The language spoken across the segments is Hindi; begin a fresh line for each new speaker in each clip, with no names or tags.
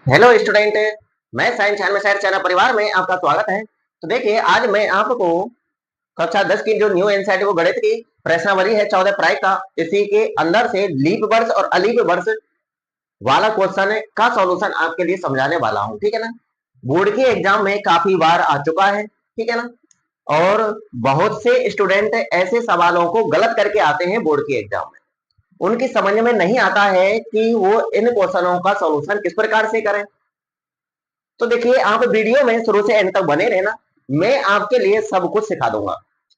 Hello student. मैं साइंस एंड मैथ्स चैनल परिवार में आपका स्वागत है। तो देखिए, आज मैं आपको कक्षा 10 की जो न्यू एनसीईआरटी वो गणित की प्रश्नावली है 14 अप्रैल का, इसी के अंदर से लीप वर्ष और अलीप वर्ष वाला क्वेश्चन का सॉल्यूशन आपके लिए समझाने वाला हूँ। ठीक है ना। बोर्ड के एग्जाम में काफी बार आ चुका है। ठीक है ना। और बहुत से स्टूडेंट ऐसे सवालों को गलत करके आते हैं बोर्ड के एग्जाम में। उनकी समझ में नहीं आता है कि वो इन क्वेश्चनों का सॉल्यूशन किस प्रकार से करें। तो देखिए, आप वीडियो में शुरू से एंड तक बने रहना, मैं आपके लिए सब कुछ सिखा दूंगा।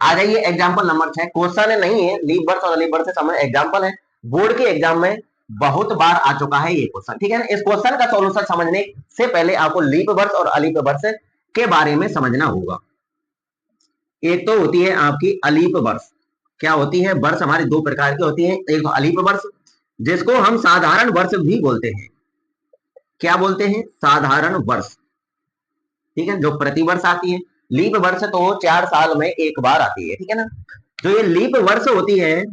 आ जाइए एग्जाम्पल नंबर 6। क्वेश्चन नहीं है लीप वर्ष और अलीप वर्ष से समय, एग्जाम्पल है। बोर्ड के एग्जाम में बहुत बार आ चुका है ये क्वेश्चन। ठीक है ना। इस क्वेश्चन का सॉल्यूशन समझने से पहले आपको लीप वर्ष और अलीप वर्ष के बारे में समझना होगा। एक तो होती है आपकी अलीप वर्ष। क्या होती है? वर्ष हमारी दो प्रकार की होती है। एक तो अलीप वर्ष, जिसको हम साधारण वर्ष भी बोलते हैं। क्या बोलते हैं? साधारण वर्ष। ठीक है, जो प्रति वर्ष आती है। लीप वर्ष तो 4 साल में एक बार आती है। ठीक है ना। जो ये लीप वर्ष होती है,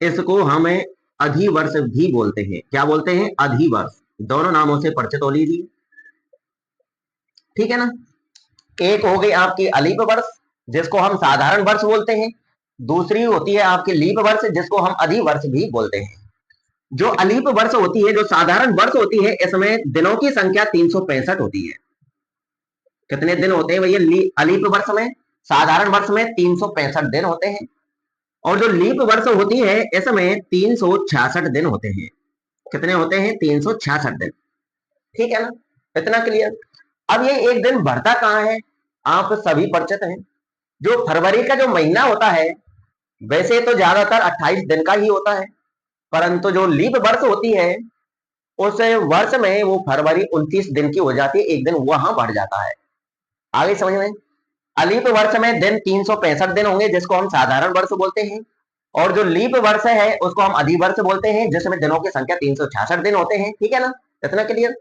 इसको हमें अधिवर्ष भी बोलते हैं। क्या बोलते हैं? अधिवर्ष। दोनों नामों से परिचित हो लीजिए। ठीक है ना। एक हो गई आपकी अलीप वर्ष, जिसको हम साधारण वर्ष बोलते हैं। दूसरी होती है आपकी लीप वर्ष, जिसको हम अधिवर्ष भी बोलते हैं। जो अलीप वर्ष होती है, जो साधारण वर्ष होती है, इसमें दिनों की संख्या 365 होती है। कितने दिन होते हैं भैया अलीप वर्ष में? साधारण वर्ष में 365 दिन होते हैं। और जो लीप वर्ष होती है, इसमें 366 दिन होते हैं। कितने होते हैं? 366 दिन। ठीक है ना। इतना क्लियर। अब ये एक दिन बढ़ता कहाँ है? आप सभी परिचित हैं। जो फरवरी का जो महीना होता है, वैसे तो ज्यादातर 28 दिन का ही होता है, परंतु जो लीप वर्ष होती है, उस वर्ष में वो फरवरी 29 दिन की हो जाती है, एक दिन वहां बढ़ जाता है। आगे समझ में? अलीप वर्ष में दिन 365 दिन होंगे, जिसको हम साधारण वर्ष बोलते हैं। और जो लीप वर्ष है, उसको हम अधिवर्ष बोलते हैं, जिसमें दिनों की संख्या 366 दिन होते हैं। ठीक है ना। इतना क्लियर।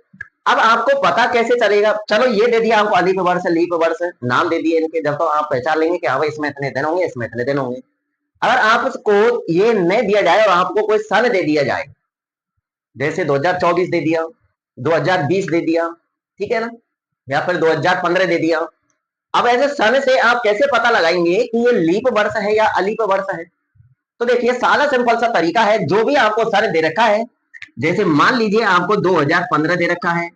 अब आपको पता कैसे चलेगा? चलो, ये दे दिया आपको अलीप वर्ष लीप वर्ष, नाम दे दिए इनके, जब तो आप पहचान लेंगे कि हाँ भाई इसमें इतने दिन होंगे, इसमें इतने दिन होंगे। अगर आपको ये नहीं दिया जाए और आपको कोई सन दे दिया जाए, जैसे 2024 दे दिया, 2020 दे दिया, ठीक है ना, या फिर 2015 दे दिया, अब ऐसे सन से आप कैसे पता लगाएंगे कि ये लीप वर्ष है या अलीप वर्ष है? तो देखिए, सादा सिंपल सा तरीका है। जो भी आपको सन दे रखा है, जैसे मान लीजिए आपको 2015 दे रखा है,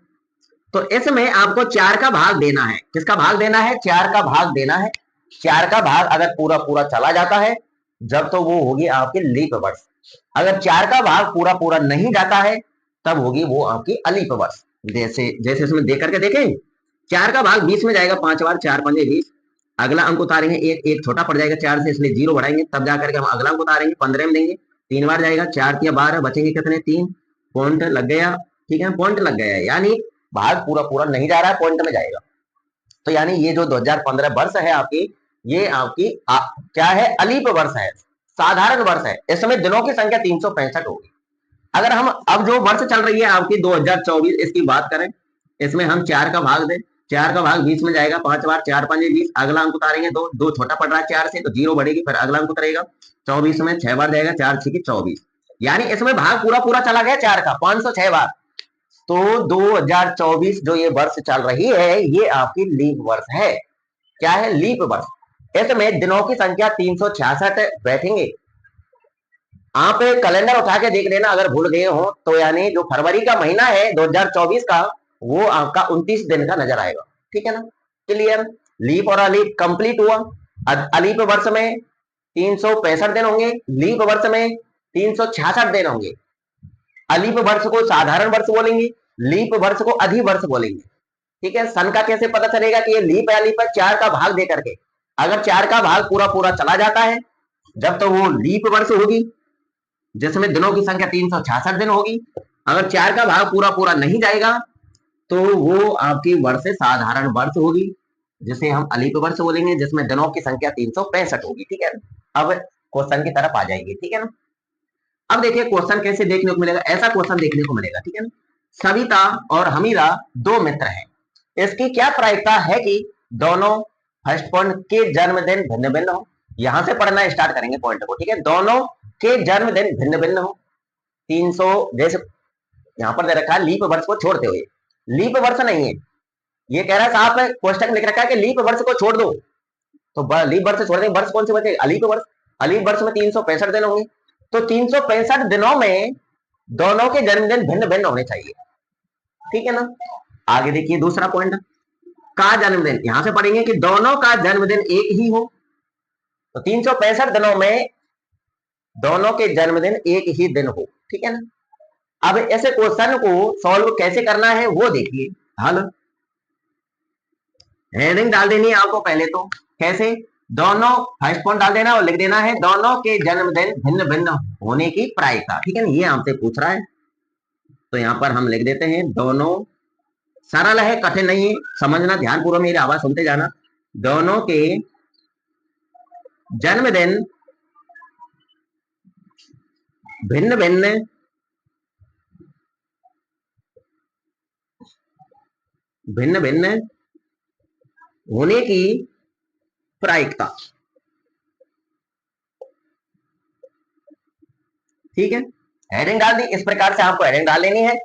तो इसमें आपको 4 का भाग देना है। किसका भाग देना है? 4 का भाग देना है। 4 का भाग अगर पूरा पूरा चला जाता है, जब तो वो होगी आपकी लीप वर्ष। अगर 4 का भाग पूरा पूरा नहीं जाता है, तब होगी वो आपकी अलीप वर्ष। जैसे जैसे इसमें देख करके देखें, 4 का भाग 20 में जाएगा, 5 बार 4 पंजे 20। अगला अंक उतारेंगे, एक एक छोटा पड़ जाएगा 4 से, इसलिए 0 बढ़ाएंगे, तब जाकर के हम अगला अंक उतारेंगे, 15 में देंगे, 3 बार जाएगा, 4 या 12, बचेंगे कितने? 3। पॉइंट लग गया। ठीक है, पॉइंट लग गया, यानी भाग पूरा पूरा नहीं जा रहा है, पॉइंट में जाएगा। तो यानी ये जो 2015 वर्ष है आपकी, ये आपकी क्या है? अलीप वर्ष है, साधारण वर्ष है। इस समय दिनों की संख्या 365 होगी। अगर हम अब जो वर्ष चल रही है आपकी 2024, इसकी बात करें, इसमें हम 4 का भाग दें, 4 का भाग 20 में जाएगा, 5 बार 4 पंजे 20, अगला अंक उतारेंगे, दो दो छोटा पड़ रहा है 4 से, तो 0 बढ़ेगी, फिर अगला अंक उतरेगा 24 में, 6 बार जाएगा, 4 6 24, यानी इसमें भाग पूरा पूरा चला गया 4 का, 506 बार। तो 2024 जो ये वर्ष चल रही है, ये आपकी लीप वर्ष है। क्या है? लीप वर्ष। इसमें दिनों की संख्या 366 बैठेंगे। आप कैलेंडर उठा के देख लेना, अगर भूल गए हो तो, यानी जो फरवरी का महीना है 2024 का, वो आपका 29 दिन का नजर आएगा। ठीक है ना। क्लियर। लीप और अलीप कंप्लीट हुआ। अलीप वर्ष में 365 दिन होंगे, लीप वर्ष में 366 दिन होंगे। अलीप वर्ष को साधारण वर्ष बोलेंगे, लीप वर्ष को अधिवर्ष बोलेंगे। ठीक है। सन का कैसे पता चलेगा कि ये लीप है अलीप है? 4 का भाग दे करके, अगर 4 का भाग पूरा पूरा चला जाता है, जब तो वो लीप वर्ष होगी, जिसमें दिनों की संख्या 366 दिन होगी। अगर 4 का भाग पूरा पूरा नहीं जाएगा, तो वो आपकी वर्ष साधारण वर्ष होगी, जिसे हम अलीप वर्ष बोलेंगे, जिसमें दिनों की संख्या 365 होगी। ठीक है। अब क्वेश्चन की तरफ आ जाएंगे। ठीक है ना। अब देखिए क्वेश्चन कैसे देखने को मिलेगा, ऐसा क्वेश्चन देखने को मिलेगा। ठीक है ना। सविता और हमीरा दो मित्र हैं। इसकी क्या प्रायिकता है कि दोनों फर्स्ट पॉइंट के जन्मदिन भिन्न भिन्न हो? यहां से पढ़ना स्टार्ट करेंगे पॉइंट को। ठीक है। दोनों के जन्मदिन भिन्न भिन्न हो। 300 जैसे यहाँ पर दे रखा है लीप वर्ष को छोड़ते हुए, लीप वर्ष नहीं है, ये कह रहा है साहब क्वेश्चन लिख रखा है कि लीप वर्ष को छोड़ दो, तो लीप वर्ष छोड़ देंगे, वर्ष कौन से बचे, अलीप वर्ष, अलीप वर्ष में 365 दिन होंगे, तो 365 दिनों में दोनों के जन्मदिन भिन्न भिन्न होने चाहिए, ठीक है ना। आगे देखिए दूसरा पॉइंट, का जन्मदिन, यहां से पढ़ेंगे कि दोनों का जन्मदिन एक ही हो, तो 365 दिनों में दोनों के जन्मदिन एक ही दिन हो, ठीक है ना। अब ऐसे क्वेश्चन को सॉल्व कैसे करना है वो देखिए, हल हेडिंग डाल देनी है आपको पहले, तो कैसे, दोनों फर्स्ट पॉइंट डाल देना और लिख देना है दोनों के जन्मदिन भिन्न भिन्न होने की प्रायिकता, ठीक है ना, ये हमसे पूछ रहा है, तो यहां पर हम लिख देते हैं दोनों, सरल है कठिन नहीं है, समझना ध्यानपूर्वक, मेरी आवाज सुनते जाना, दोनों के जन्मदिन भिन्न भिन्न भिन्न भिन्न होने की प्रायिकता, ठीक है, हेडिंग डाल दी, इस प्रकार से आपको हेडिंग डाल लेनी है,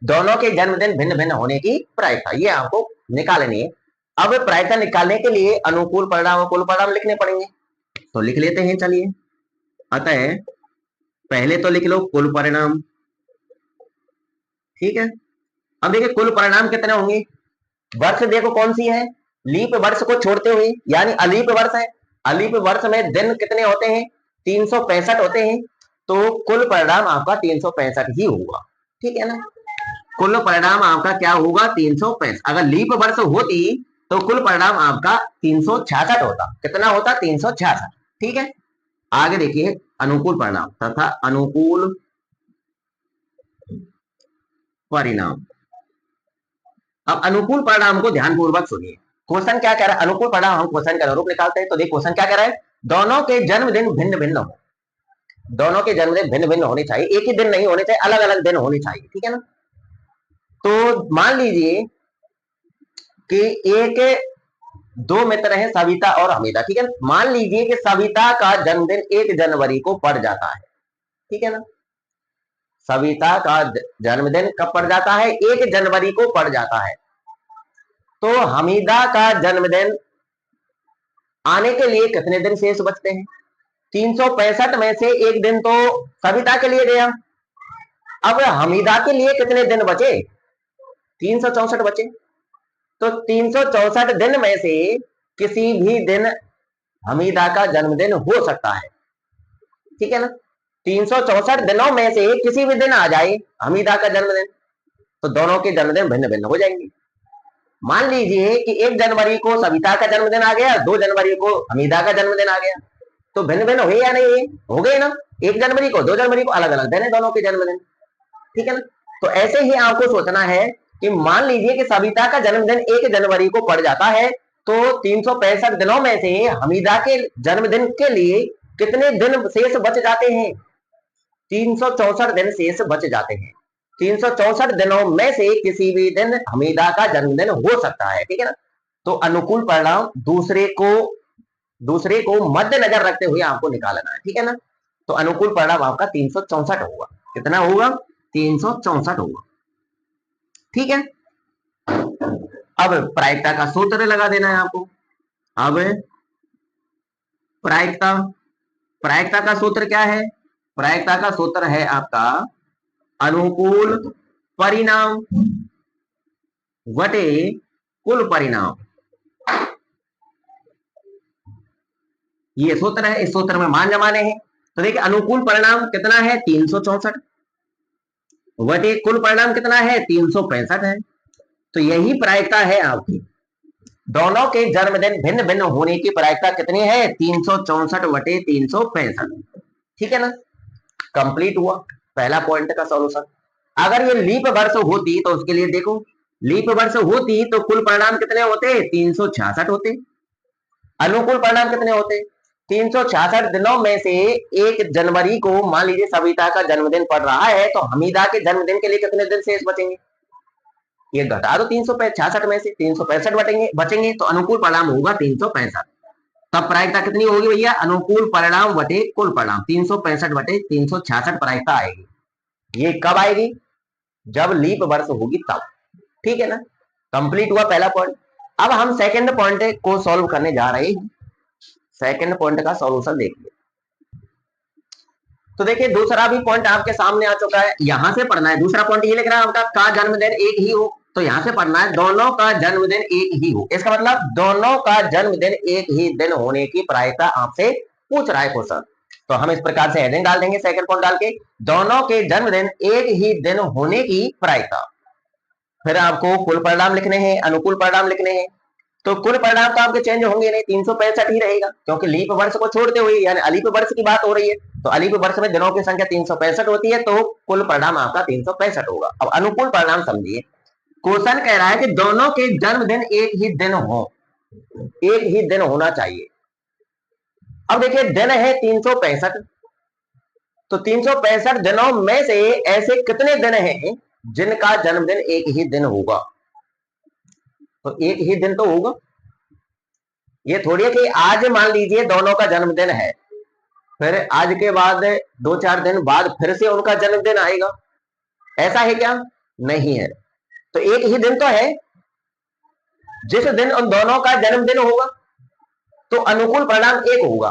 दोनों के जन्मदिन भिन्न भिन्न होने की प्रायिकता, ये आपको निकालनी है। अब प्रायिकता निकालने के लिए अनुकूल परिणाम और कुल परिणाम लिखने पड़ेंगे, तो लिख लेते हैं, चलिए, अतः पहले तो लिख लो कुल परिणाम, ठीक है। अब देखिए कुल परिणाम कितने होंगे, वर्ष देखो कौन सी है, लीप वर्ष को छोड़ते हुए, यानी अलीप वर्ष है, अलीप वर्ष में दिन कितने होते हैं, 365 होते हैं, तो कुल परिणाम आपका 365 ही होगा, ठीक है ना, कुल परिणाम आपका क्या होगा 365, अगर लीप वर्ष होती तो कुल परिणाम आपका 366 होता, कितना होता 366, ठीक है। आगे देखिए अनुकूल परिणाम तथा अनुकूल परिणाम, अब अनुकूल परिणाम को ध्यानपूर्वक सुनिए, क्वेश्चन क्या कह रहा है, अनुकूल परिणाम हम क्वेश्चन के अनुरूप निकालते हैं, तो देखिए क्वेश्चन क्या कह रहा है, दोनों के जन्मदिन भिन्न भिन्न हो, दोनों के जन्मदिन भिन्न भिन्न होने चाहिए, एक ही दिन नहीं होने चाहिए, अलग अलग दिन होने चाहिए, ठीक है ना। तो मान लीजिए कि एक दो मित्र हैं सविता और हमीदा, ठीक है, मान लीजिए कि सविता का जन्मदिन 1 जनवरी को पड़ जाता है, ठीक है ना, सविता का जन्मदिन कब पड़ जाता है, 1 जनवरी को पड़ जाता है, तो हमीदा का जन्मदिन आने के लिए कितने दिन शेष बचते हैं, 365 में से एक दिन तो सविता के लिए गया, अब हमीदा के लिए कितने दिन बचे, 364 बचे, तो 364 दिन में से किसी भी दिन हमीदा का जन्मदिन हो सकता है, ठीक है ना, 364 दिनों में से किसी भी दिन आ जाए हमीदा का जन्मदिन, तो दोनों के जन्मदिन भिन्न भिन्न हो जाएंगे। मान लीजिए कि 1 जनवरी को सविता का जन्मदिन आ गया, 2 जनवरी को हमीदा का जन्मदिन आ गया, तो भिन्न भिन्न हुए या नहीं, हो गए ना, 1 जनवरी को 2 जनवरी को अलग अलग दिन है दोनों के जन्मदिन, ठीक है ना। तो ऐसे ही आपको सोचना है कि मान लीजिए कि सविता का जन्मदिन 1 जनवरी को पड़ जाता है, तो 365 दिनों में से हमीदा के जन्मदिन के लिए कितने दिन शेष बच जाते हैं, 364 दिन शेष बच जाते हैं, 364 दिनों में से किसी भी दिन हमीदा का जन्मदिन हो सकता है, ठीक है ना। तो अनुकूल परिणाम दूसरे को मद्देनजर रखते हुए आपको निकालना है, ठीक है ना। तो अनुकूल परिणाम आपका 364 होगा, कितना होगा 364 होगा, ठीक है। अब प्रायिकता का सूत्र लगा देना है आपको, अब प्रायिकता प्रायिकता का सूत्र क्या है, प्रायिकता का सूत्र है आपका अनुकूल परिणाम वटे कुल परिणाम, ये सूत्र है, इस सूत्र में मान जमाने हैं, तो देखिए अनुकूल परिणाम कितना है 364 वटे कुल परिणाम कितना है 365 है, तो यही प्रायिकता है आपकी, दोनों के जन्मदिन भिन्न भिन्न होने की प्रायिकता कितनी है 364 वटे 365, ठीक है ना, कंप्लीट हुआ पहला पॉइंट का सॉल्यूशन। अगर ये लीप वर्ष होती तो उसके लिए देखो, लीप वर्ष होती तो कुल परिणाम कितने होते 366 होते, अनुकूल परिणाम कितने होते 366 दिनों में से 1 जनवरी को मान लीजिए सविता का जन्मदिन पड़ रहा है, तो हमीदा के जन्मदिन के लिए कितने दिन शेष बचेंगे, ये घटा दो 366 में से 365 बचेंगे, तो अनुकूल परिणाम होगा 365, तब प्रायिकता कितनी होगी भैया, अनुकूल परिणाम वटे कुल परिणाम 365 वटे 366 प्रायिकता आएगी, ये कब आएगी, जब लीप वर्ष होगी तब। ठीक है ना, कंप्लीट हुआ पहला पॉइंट। अब हम सेकंड पॉइंट को सॉल्व करने जा रहे हैं। सेकंड पॉइंट का सॉल्यूशन देखिए। तो देखिए दूसरा भी पॉइंट आपके सामने आ चुका है, यहां से पढ़ना है। दूसरा पॉइंट ये लिख रहा है आपका, का जन्मदिन एक ही हो, तो यहां से पढ़ना है दोनों का जन्मदिन एक ही हो। इसका मतलब दोनों का जन्मदिन एक ही दिन होने की प्रायता आपसे पूछ रहा है क्वेश्चन। तो हम इस प्रकार से हेडिंग डाल देंगे सेकंड पॉइंट डाल के, दोनों के जन्मदिन एक ही दिन होने की प्रायता। फिर आपको कुल परिणाम लिखने हैं, अनुकूल परिणाम लिखने हैं। तो कुल परिणाम तो आपके चेंज होंगे नहीं, 365 ही रहेगा, क्योंकि लीप वर्ष को छोड़ते हुए यानी अलीप वर्ष की बात हो रही है, तो अलीप वर्ष में दिनों की संख्या 365 होती है, तो कुल परिणाम आपका 365 होगा। अब अनुकूल परिणाम समझिए, क्वेश्चन कह रहा है कि दोनों के जन्मदिन एक ही दिन हो, एक ही दिन होना चाहिए। अब देखिए दिन है 365, तो 365 दिनों में से ऐसे कितने दिन हैं जिनका जन्मदिन एक ही दिन होगा? तो एक ही दिन तो होगा, ये थोड़ी है कि आज मान लीजिए दोनों का जन्मदिन है, फिर आज के बाद 2-4 दिन बाद फिर से उनका जन्मदिन आएगा, ऐसा है क्या? नहीं है। तो एक ही दिन तो है, जिस दिन उन दोनों का जन्मदिन होगा तो अनुकूल परिणाम एक होगा।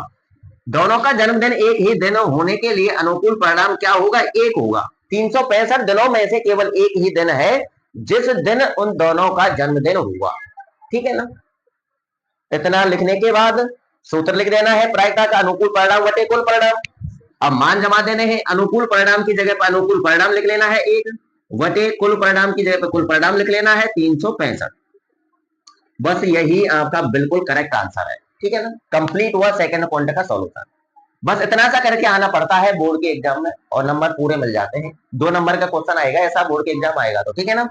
दोनों का जन्मदिन एक ही दिन होने के लिए अनुकूल परिणाम क्या होगा? एक होगा। 365 दिनों में से केवल एक ही दिन है जिस दिन उन दोनों का जन्मदिन हुआ। ठीक है ना, इतना लिखने के बाद सूत्र लिख देना है प्रायिकता का, अनुकूल परिणाम बटे कुल परिणाम। अब मान जमा देने हैं, अनुकूल परिणाम की जगह पर अनुकूल परिणाम लिख लेना है एक, बटे कुल परिणाम की जगह पर कुल परिणाम लिख लेना है 365। बस यही आपका बिल्कुल करेक्ट आंसर है। ठीक है ना, कंप्लीट हुआ सेकंड पॉइंट का सॉल्यूशन। बस इतना सा करके आना पड़ता है बोर्ड के एग्जाम में और नंबर पूरे मिल जाते हैं। 2 नंबर का क्वेश्चन आएगा ऐसा बोर्ड के एग्जाम आएगा तो। ठीक है ना,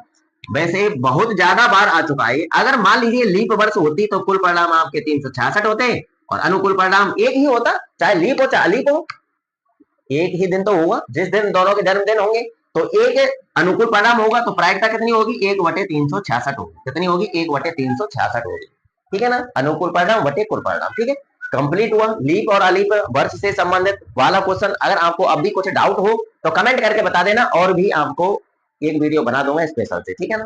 वैसे बहुत ज्यादा बार आ चुका है। अगर मान लीजिए लीप वर्ष होती तो कुल परिणाम आपके 366 होते और अनुकूल परिणाम एक ही होता, चाहे लीप हो चाहे अलीप हो, एक ही दिन तो होगा जिस दिन दोनों के जन्मदिन होंगे। तो एक अनुकूल परिणाम होगा तो प्रायिकता कितनी होगी? 1/366 होगी। कितनी होगी? 1/366 होगी। ठीक है ना, अनुकूल परिणाम बटे कुल परिणाम। ठीक है, कंप्लीट हुआ लीप और अलीप वर्ष से संबंधित वाला क्वेश्चन। अगर आपको अब भी कुछ डाउट हो तो कमेंट करके बता देना, और भी आपको एक वीडियो बना दूंगा स्पेशल से। ठीक है ना।